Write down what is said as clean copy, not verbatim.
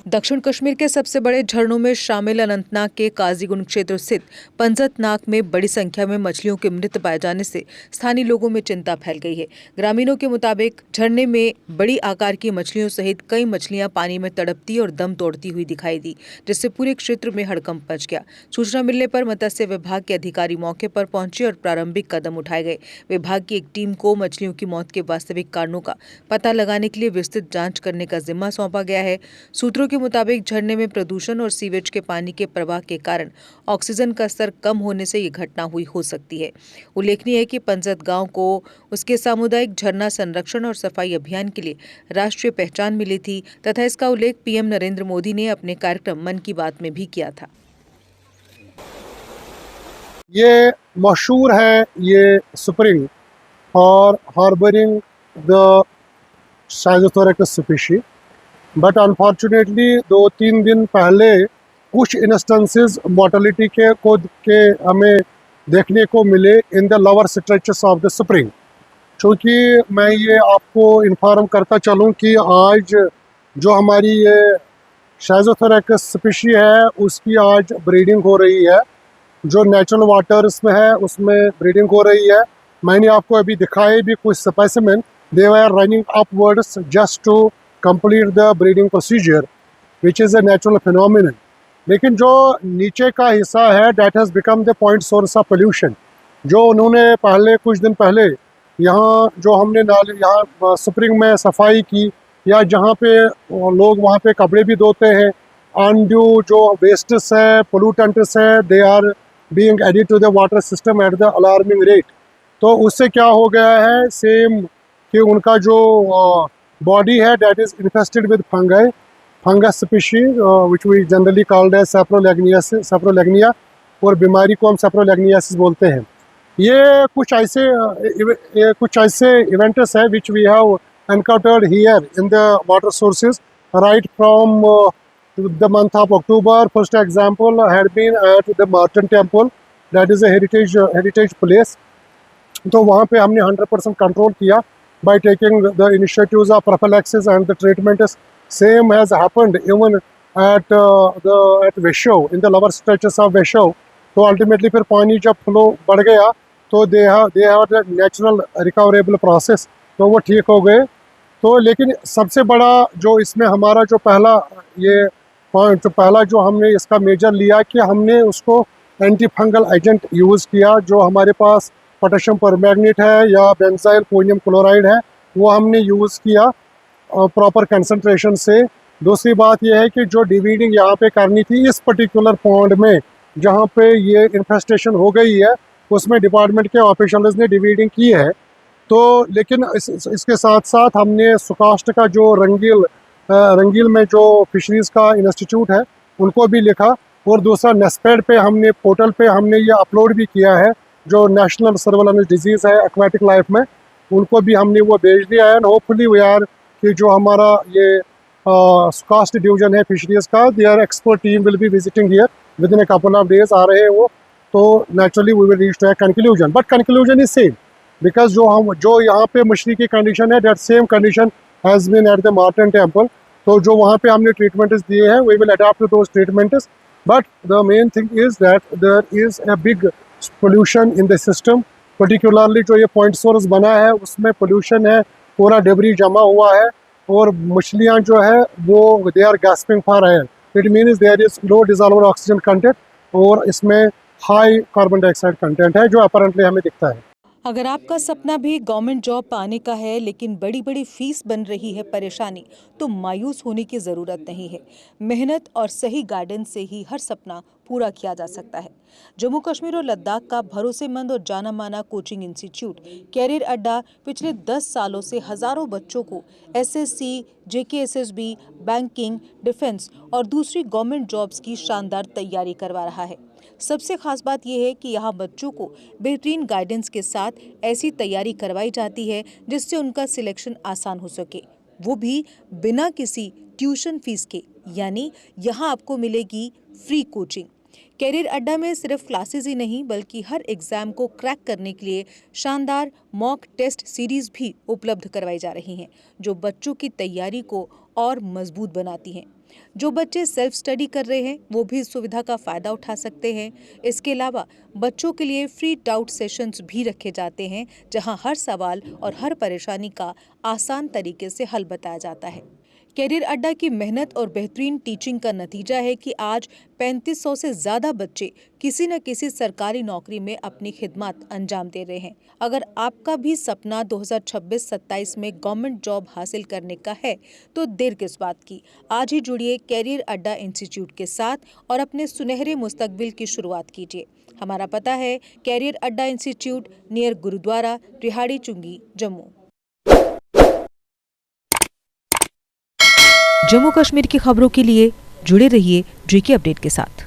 दक्षिण कश्मीर के सबसे बड़े झरनों में शामिल अनंतनाग के काजीगुंड क्षेत्र स्थित पंजतनाग में बड़ी संख्या में मछलियों के मृत पाए जाने से स्थानीय लोगों में चिंता फैल गई है। ग्रामीणों के मुताबिक झरने में बड़ी आकार की मछलियों सहित कई मछलियां पानी में तड़पती और दम तोड़ती हुई दिखाई दी, जिससे पूरे क्षेत्र में हड़कंप मच गया। सूचना मिलने पर मत्स्य विभाग के अधिकारी मौके पर पहुंचे और प्रारंभिक कदम उठाए गए। विभाग की एक टीम को मछलियों की मौत के वास्तविक कारणों का पता लगाने के लिए विस्तृत जांच करने का जिम्मा सौंपा गया है। सूत्रों के मुताबिक झरने में प्रदूषण और सीवेज के पानी के प्रवाह के कारण ऑक्सीजन का स्तर कम होने से ये घटना हुई हो सकती है। उल्लेखनीय है कि पंजत गांव को उसके सामुदायिक झरना संरक्षण और सफाई अभियान के लिए राष्ट्रीय पहचान मिली थी तथा इसका उल्लेख पीएम नरेंद्र मोदी ने अपने कार्यक्रम मन की बात में भी किया था। ये मशहूर है ये स्प्रिंग और harbouring the schizothorax species, but unfortunately 2-3 दिन पहले कुछ इंस्टेंसेस मोर्टेलिटी के हमें देखने को मिले in the lower stretches of the spring. क्योंकि मैं ये आपको इन्फॉर्म करता चलूँ कि आज जो हमारी ये साइज़ोथोरैकस स्पीशीज है उसकी आज ब्रीडिंग हो रही है, जो नेचुरल वाटर्स में है उसमें ब्रीडिंग हो रही है। मैंने आपको अभी दिखाए भी कुछ specimen, they are running upwards just to complete the breeding procedure which is a natural phenomenon. लेकिन जो नीचे का हिस्सा है that has become the point source of pollution. जो उन्होंने पहले कुछ दिन पहले यहाँ जो हमने नाले यहाँ स्प्रिंग में सफाई की या जहाँ पे लोग वहाँ पे कपड़े भी धोते हैं, अनड्यू जो वेस्ट्स है पोल्यूटेंट्स है they are being added to the water system at the alarming rate. तो उससे क्या हो गया है सेम कि उनका जो बॉडी है that is infested with fungus species which we generally called as saprolegnia, और बीमारी को हम सैप्रोलैग्नियासिस बोलते हैं। ये कुछ ऐसे इवेंट्स है which we have encountered here in the water sources right from the month of October. First example had been at the Martin Temple, that is a heritage place. तो वहाँ पे हमने 100% कंट्रोल किया by taking the initiatives of prophylaxis and the treatment is same has happened even at Vesho in the lower stretches of Vesho. तो ultimately फिर पानी जब flow बढ़ गया तो they have the natural recoverable process, तो वो ठीक हो गए। तो लेकिन सबसे बड़ा जो इसमें हमारा जो पहला ये पॉइंट जो पहला जो हमने इसका मेजर लिया कि हमने उसको एंटी फंगल एजेंट यूज़ किया। जो हमारे पास पोटेशियम परमैंगनेट है या बेंजाइल कोनियम क्लोराइड है वो हमने यूज़ किया प्रॉपर कंसंट्रेशन से। दूसरी बात यह है कि जो डिवीडिंग यहाँ पे करनी थी इस पर्टिकुलर पॉन्ड में जहाँ पे ये इन्फेस्टेशन हो गई है उसमें डिपार्टमेंट के ऑफिशियल्स ने डिवीडिंग की है। तो लेकिन इसके साथ साथ हमने सुकास्ट का जो रंगील में जो फिशरीज़ का इंस्टीट्यूट है उनको भी लिखा, और दूसरा नेस्पेड पे हमने पोर्टल पे हमने ये अपलोड भी किया है जो नेशनल सर्वेलेंस डिजीज़ है एक्वाटिक लाइफ में, उनको भी हमने वो भेज दिया है। एंड होपफुली वी आर कि जो हमारा ये सुकास्ट डिवीजन है फिशरीज़ का their expert team will be visiting here within a couple of days आ रहे हैं वो। तो naturally we will reach to a conclusion, but conclusion is same because जो यहाँ पे मछली की कंडीशन है that same condition has been at the Martand temple. तो जो वहाँ पे हमने ट्रीटमेंट्स दिए हैं we will adopt to those treatments, but the main thing is that there is a big pollution in the system. Particularly जो ये पॉइंट सोर्स बना है उसमें पोल्यूशन है, पूरा डेब्री जमा हुआ है और मछलियाँ जो है वो they are gasping for air, it means there is low dissolved oxygen content और इसमें हाई कार्बन डाइऑक्साइड कंटेंट है जो अपरेंटली हमें दिखता है। अगर आपका सपना भी गवर्नमेंट जॉब पाने का है लेकिन बड़ी बड़ी फीस बन रही है परेशानी, तो मायूस होने की ज़रूरत नहीं है। मेहनत और सही गाइडेंस से ही हर सपना पूरा किया जा सकता है। जम्मू कश्मीर और लद्दाख का भरोसेमंद और जाना माना कोचिंग इंस्टीट्यूट कैरियर अड्डा पिछले 10 सालों से हजारों बच्चों को एसएससी, जेकेएसएसबी, बैंकिंग, डिफेंस और दूसरी गवर्नमेंट जॉब्स की शानदार तैयारी करवा रहा है। सबसे खास बात यह है कि यहाँ बच्चों को बेहतरीन गाइडेंस के साथ ऐसी तैयारी करवाई जाती है जिससे उनका सिलेक्शन आसान हो सके, वो भी बिना किसी ट्यूशन फीस के। यानी यहाँ आपको मिलेगी फ्री कोचिंग। कैरियर अड्डा में सिर्फ क्लासेस ही नहीं बल्कि हर एग्जाम को क्रैक करने के लिए शानदार मॉक टेस्ट सीरीज भी उपलब्ध करवाई जा रही हैं, जो बच्चों की तैयारी को और मजबूत बनाती हैं। जो बच्चे सेल्फ स्टडी कर रहे हैं वो भी इस सुविधा का फायदा उठा सकते हैं। इसके अलावा बच्चों के लिए फ्री डाउट सेशंस भी रखे जाते हैं, जहां हर सवाल और हर परेशानी का आसान तरीके से हल बताया जाता है। कैरियर अड्डा की मेहनत और बेहतरीन टीचिंग का नतीजा है कि आज 3500 से ज्यादा बच्चे किसी न किसी सरकारी नौकरी में अपनी खिदमत अंजाम दे रहे हैं। अगर आपका भी सपना 2026-27 में गवर्नमेंट जॉब हासिल करने का है तो देर किस बात की। आज ही जुड़िए कैरियर अड्डा इंस्टीट्यूट के साथ और अपने सुनहरे मुस्तकबिल की शुरुआत कीजिए। हमारा पता है कैरियर अड्डा इंस्टीट्यूट, नियर गुरुद्वारा, रिहाड़ी चुंगी, जम्मू। जम्मू कश्मीर की खबरों के लिए जुड़े रहिए JK अपडेट के साथ।